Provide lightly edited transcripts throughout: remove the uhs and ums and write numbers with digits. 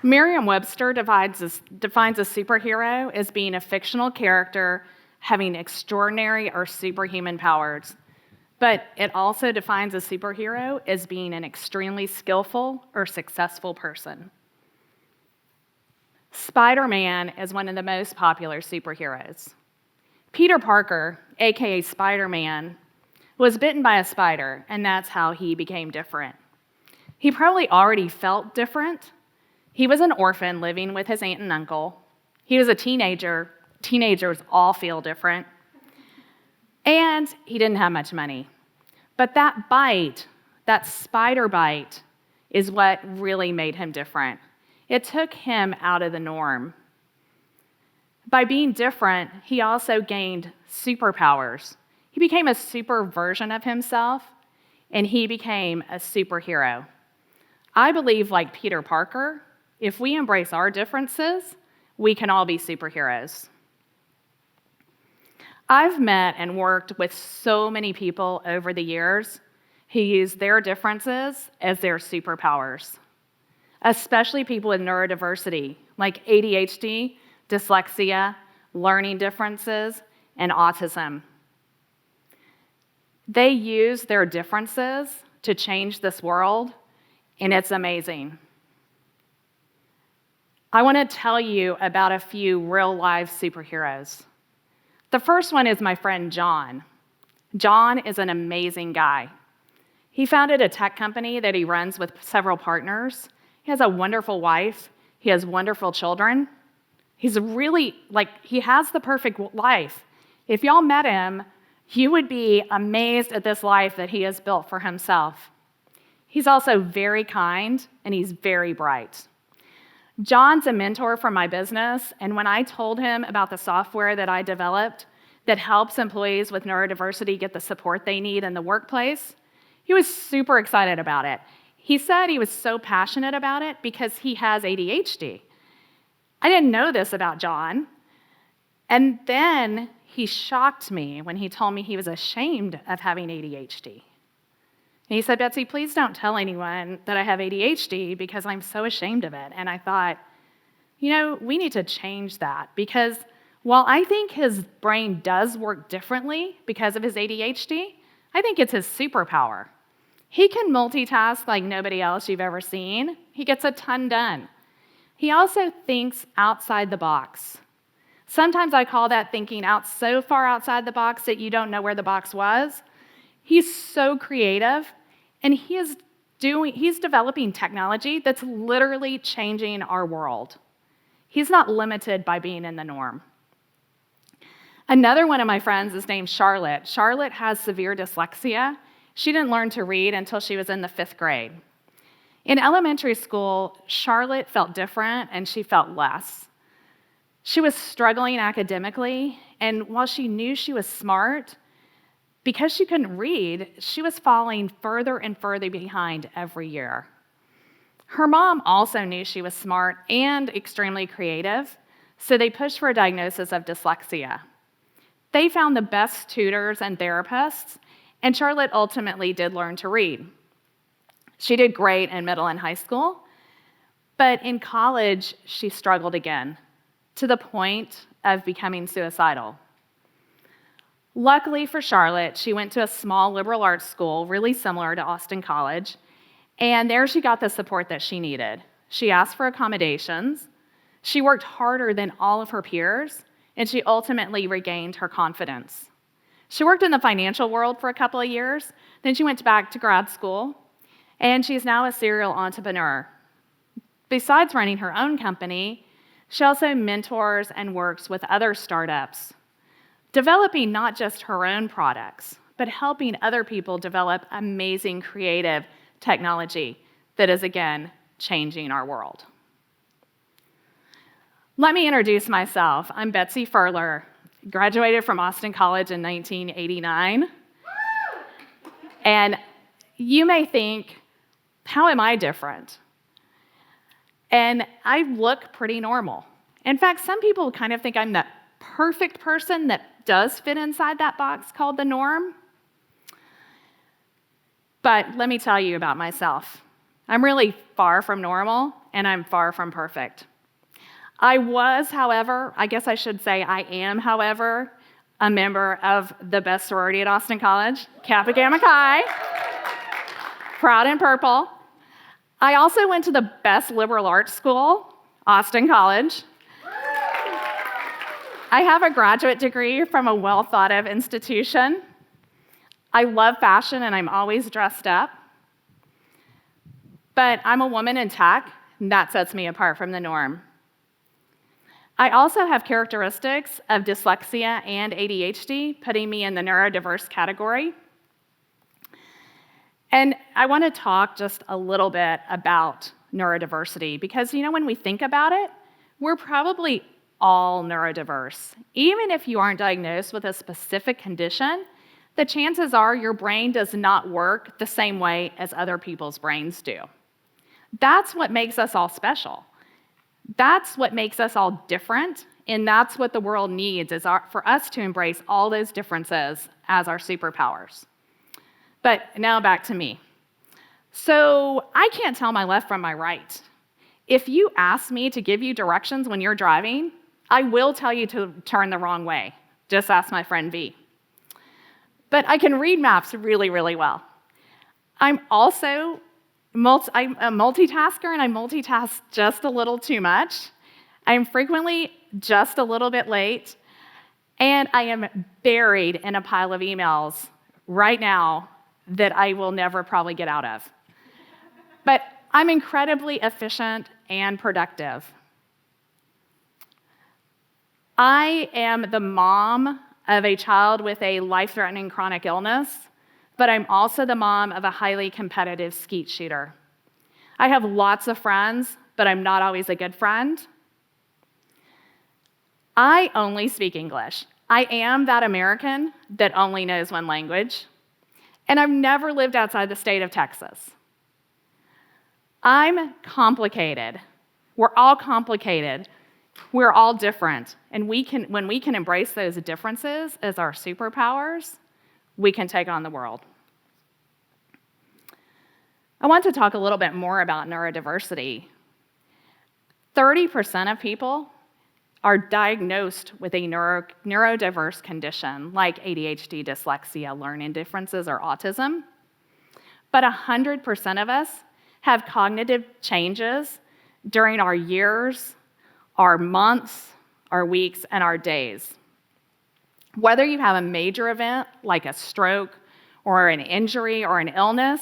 Merriam-Webster defines a superhero as being a fictional character having extraordinary or superhuman powers. But it also defines a superhero as being an extremely skillful or successful person. Spider-Man is one of the most popular superheroes. Peter Parker, aka Spider-Man, was bitten by a spider, and that's how he became different. He probably already felt different. He was an orphan living with his aunt and uncle. He was a teenager. Teenagers all feel different. And he didn't have much money. But that bite, that spider bite, is what really made him different. It took him out of the norm. By being different, he also gained superpowers. He became a super version of himself, and he became a superhero. I believe, like Peter Parker, if we embrace our differences, we can all be superheroes. I've met and worked with so many people over the years who use their differences as their superpowers, especially people with neurodiversity, like ADHD, dyslexia, learning differences, and autism. They use their differences to change this world, and it's amazing. I want to tell you about a few real-life superheroes. The first one is my friend John. John is an amazing guy. He founded a tech company that he runs with several partners. He has a wonderful wife. He has wonderful children. He has the perfect life. If y'all met him, you would be amazed at this life that he has built for himself. He's also very kind, and he's very bright. John's a mentor for my business, and when I told him about the software that I developed that helps employees with neurodiversity get the support they need in the workplace, he was super excited about it. He said he was so passionate about it because he has ADHD. I didn't know this about John, and then he shocked me when he told me he was ashamed of having ADHD. And he said, "Betsy, please don't tell anyone that I have ADHD because I'm so ashamed of it." And I thought, we need to change that because while I think his brain does work differently because of his ADHD, I think it's his superpower. He can multitask like nobody else you've ever seen. He gets a ton done. He also thinks outside the box. Sometimes I call that thinking out so far outside the box that you don't know where the box was. He's so creative, and he's developing technology that's literally changing our world. He's not limited by being in the norm. Another one of my friends is named Charlotte. Charlotte has severe dyslexia. She didn't learn to read until she was in the 5th grade. In elementary school, Charlotte felt different and she felt less. She was struggling academically, and while she knew she was smart, because she couldn't read, she was falling further and further behind every year. Her mom also knew she was smart and extremely creative, so they pushed for a diagnosis of dyslexia. They found the best tutors and therapists, and Charlotte ultimately did learn to read. She did great in middle and high school, but in college, she struggled again, to the point of becoming suicidal. Luckily for Charlotte, she went to a small liberal arts school, really similar to Austin College, and there she got the support that she needed. She asked for accommodations. She worked harder than all of her peers, and she ultimately regained her confidence. She worked in the financial world for a couple of years, then she went back to grad school, and she's now a serial entrepreneur. Besides running her own company, she also mentors and works with other startups, developing not just her own products, but helping other people develop amazing creative technology that is, again, changing our world. Let me introduce myself. I'm Betsy Furler, graduated from Austin College in 1989. And you may think, how am I different? And I look pretty normal. In fact, some people kind of think I'm the perfect person that does fit inside that box called the norm. But let me tell you about myself. I'm really far from normal, and I'm far from perfect. I was, however, I guess I should say I am, however, a member of the best sorority at Austin College, Kappa Gamma Chi, proud and purple. I also went to the best liberal arts school, Austin College. I have a graduate degree from a well-thought-of institution. I love fashion, and I'm always dressed up. But I'm a woman in tech, and that sets me apart from the norm. I also have characteristics of dyslexia and ADHD, putting me in the neurodiverse category. And I want to talk just a little bit about neurodiversity, because when we think about it, we're probably all neurodiverse. Even if you aren't diagnosed with a specific condition, the chances are your brain does not work the same way as other people's brains do. That's what makes us all special. That's what makes us all different, and that's what the world needs, is for us to embrace all those differences as our superpowers. But now back to me. So I can't tell my left from my right. If you ask me to give you directions when you're driving, I will tell you to turn the wrong way. Just ask my friend V. But I can read maps really, really well. I'm also I'm a multitasker, and I multitask just a little too much. I'm frequently just a little bit late, and I am buried in a pile of emails right now that I will never probably get out of. But I'm incredibly efficient and productive. I am the mom of a child with a life-threatening chronic illness, but I'm also the mom of a highly competitive skeet shooter. I have lots of friends, but I'm not always a good friend. I only speak English. I am that American that only knows one language, and I've never lived outside the state of Texas. I'm complicated. We're all complicated. We're all different, and when we can embrace those differences as our superpowers, we can take on the world. I want to talk a little bit more about neurodiversity. 30% of people are diagnosed with a neurodiverse condition like ADHD, dyslexia, learning differences, or autism. But 100% of us have cognitive changes during our years, our months, our weeks, and our days. Whether you have a major event like a stroke or an injury or an illness,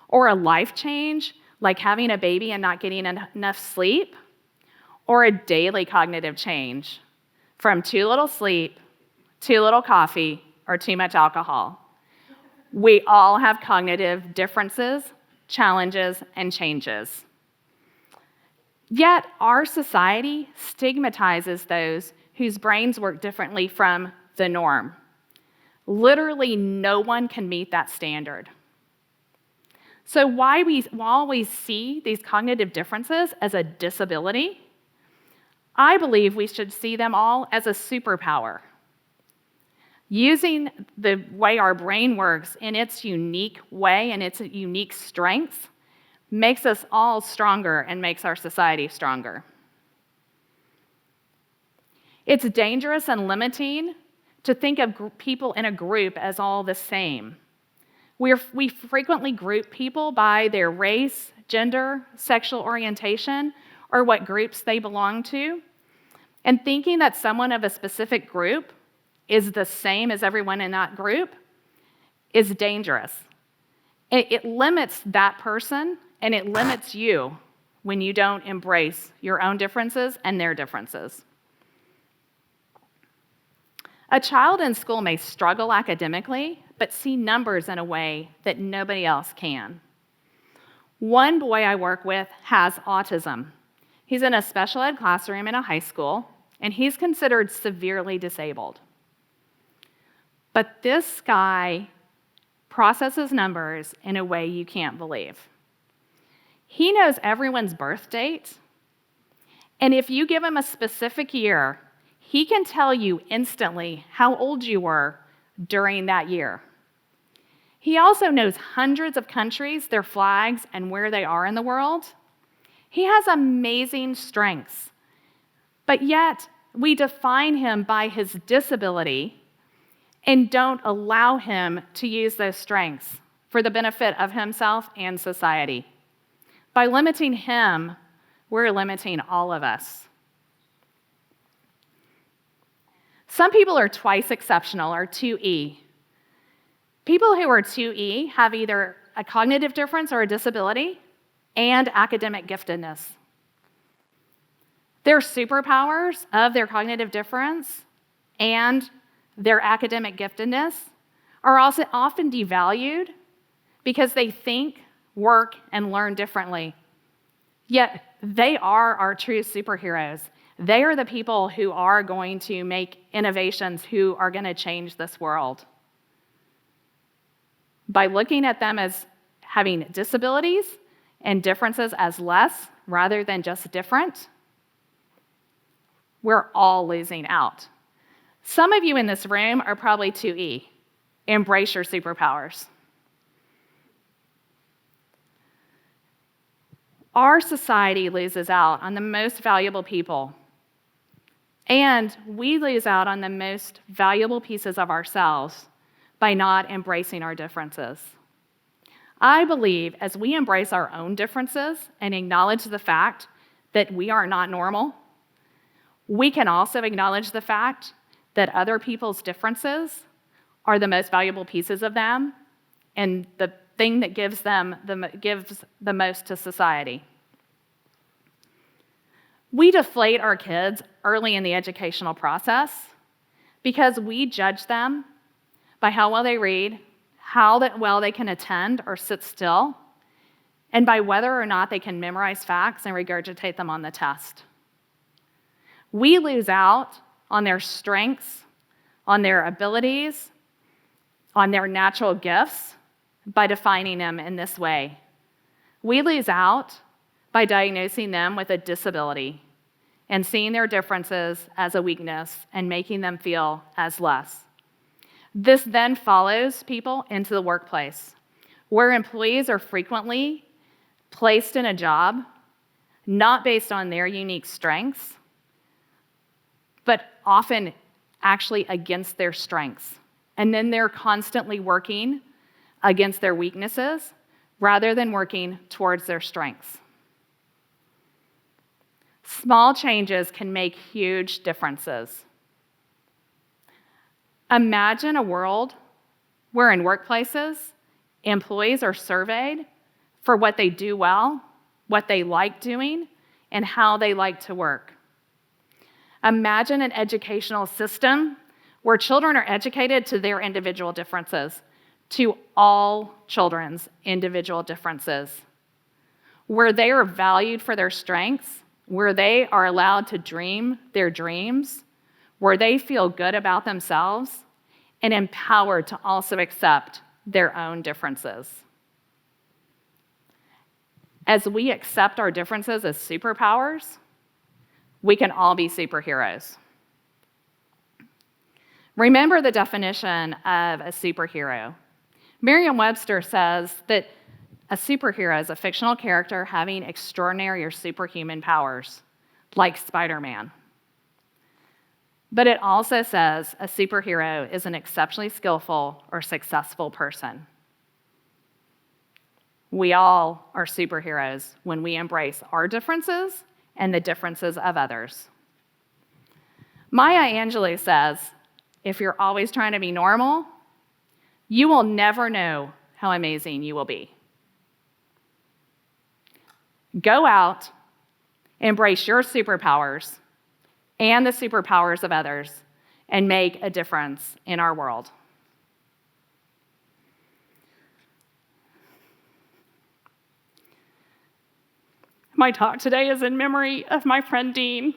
or a life change like having a baby and not getting enough sleep, or a daily cognitive change from too little sleep, too little coffee, or too much alcohol. We all have cognitive differences, challenges, and changes. Yet our society stigmatizes those whose brains work differently from the norm. Literally no one can meet that standard. So while we see these cognitive differences as a disability, I believe we should see them all as a superpower. Using the way our brain works in its unique way and its unique strengths makes us all stronger and makes our society stronger. It's dangerous and limiting to think of people in a group as all the same. We frequently group people by their race, gender, sexual orientation, or what groups they belong to. And thinking that someone of a specific group is the same as everyone in that group is dangerous. It limits that person, and it limits you when you don't embrace your own differences and their differences. A child in school may struggle academically, but see numbers in a way that nobody else can. One boy I work with has autism. He's in a special ed classroom in a high school, and he's considered severely disabled. But this guy processes numbers in a way you can't believe. He knows everyone's birth date, and if you give him a specific year, he can tell you instantly how old you were during that year. He also knows hundreds of countries, their flags, and where they are in the world. He has amazing strengths, but yet we define him by his disability and don't allow him to use those strengths for the benefit of himself and society. By limiting him, we're limiting all of us. Some people are twice exceptional, or 2E. People who are 2E have either a cognitive difference or a disability and academic giftedness. Their superpowers of their cognitive difference and their academic giftedness are also often devalued because they think, work, and learn differently. Yet they are our true superheroes. They are the people who are going to make innovations, who are going to change this world. By looking at them as having disabilities and differences as less rather than just different, we're all losing out. Some of you in this room are probably 2E. Embrace your superpowers. Our society loses out on the most valuable people, and we lose out on the most valuable pieces of ourselves by not embracing our differences. I believe as we embrace our own differences and acknowledge the fact that we are not normal, we can also acknowledge the fact that other people's differences are the most valuable pieces of them and the thing that gives the most to society. We deflate our kids early in the educational process because we judge them by how well they read, how well they can attend or sit still, and by whether or not they can memorize facts and regurgitate them on the test. We lose out on their strengths, on their abilities, on their natural gifts by defining them in this way. We lose out by diagnosing them with a disability and seeing their differences as a weakness and making them feel as less. This then follows people into the workplace, where employees are frequently placed in a job not based on their unique strengths, but often actually against their strengths. And then they're constantly working against their weaknesses rather than working towards their strengths. Small changes can make huge differences. Imagine a world where in workplaces, employees are surveyed for what they do well, what they like doing, and how they like to work. Imagine an educational system where children are educated to their individual differences, to all children's individual differences, where they are valued for their strengths, where they are allowed to dream their dreams, where they feel good about themselves, and empowered to also accept their own differences. As we accept our differences as superpowers, we can all be superheroes. Remember the definition of a superhero. Merriam-Webster says that a superhero is a fictional character having extraordinary or superhuman powers, like Spiderman. But it also says a superhero is an exceptionally skillful or successful person. We all are superheroes when we embrace our differences and the differences of others. Maya Angelou says, if you're always trying to be normal, you will never know how amazing you will be. Go out, embrace your superpowers and the superpowers of others, and make a difference in our world. My talk today is in memory of my friend Dean.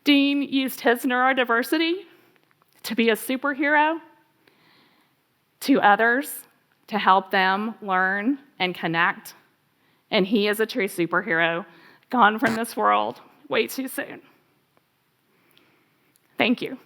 Dean used his neurodiversity to be a superhero to others, to help them learn and connect. And he is a true superhero, gone from this world way too soon. Thank you.